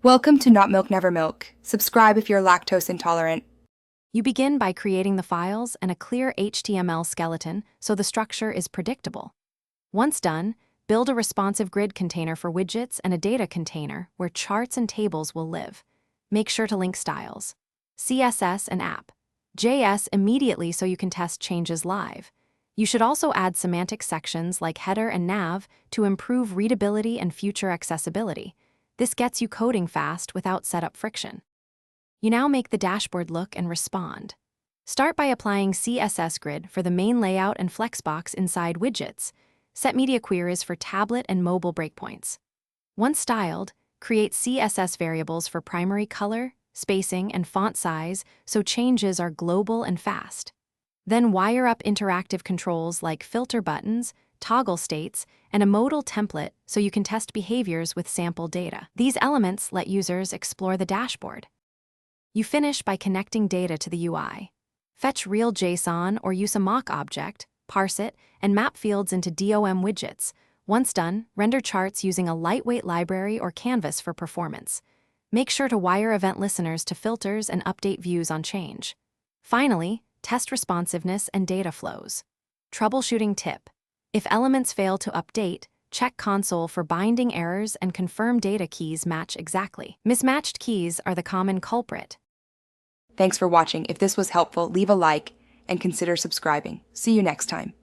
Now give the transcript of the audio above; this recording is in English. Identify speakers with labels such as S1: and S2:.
S1: Welcome to Not Milk Never Milk. Subscribe if you're lactose intolerant.
S2: You begin by creating the files and a clear HTML skeleton so the structure is predictable. Once done, build a responsive grid container for widgets and a data container where charts and tables will live. Make sure to link styles, CSS and app, JS immediately so you can test changes live. You should also add semantic sections like header and nav to improve readability and future accessibility. This gets you coding fast without setup friction. You now make the dashboard look and respond. Start by applying CSS Grid for the main layout and flexbox inside widgets. Set media queries for tablet and mobile breakpoints. Once styled, create CSS variables for primary color, spacing, and font size so changes are global and fast. Then wire up interactive controls like filter buttons, toggle states, and a modal template so you can test behaviors with sample data. These elements let users explore the dashboard. You finish by connecting data to the UI. Fetch real JSON or use a mock object, parse it, and map fields into DOM widgets. Once done, render charts using a lightweight library or canvas for performance. Make sure to wire event listeners to filters and update views on change. Finally, test responsiveness and data flows. Troubleshooting tip. If elements fail to update, check console for binding errors and confirm data keys match exactly. Mismatched keys are the common culprit.
S1: Thanks for watching. If this was helpful, leave a like and consider subscribing. See you next time.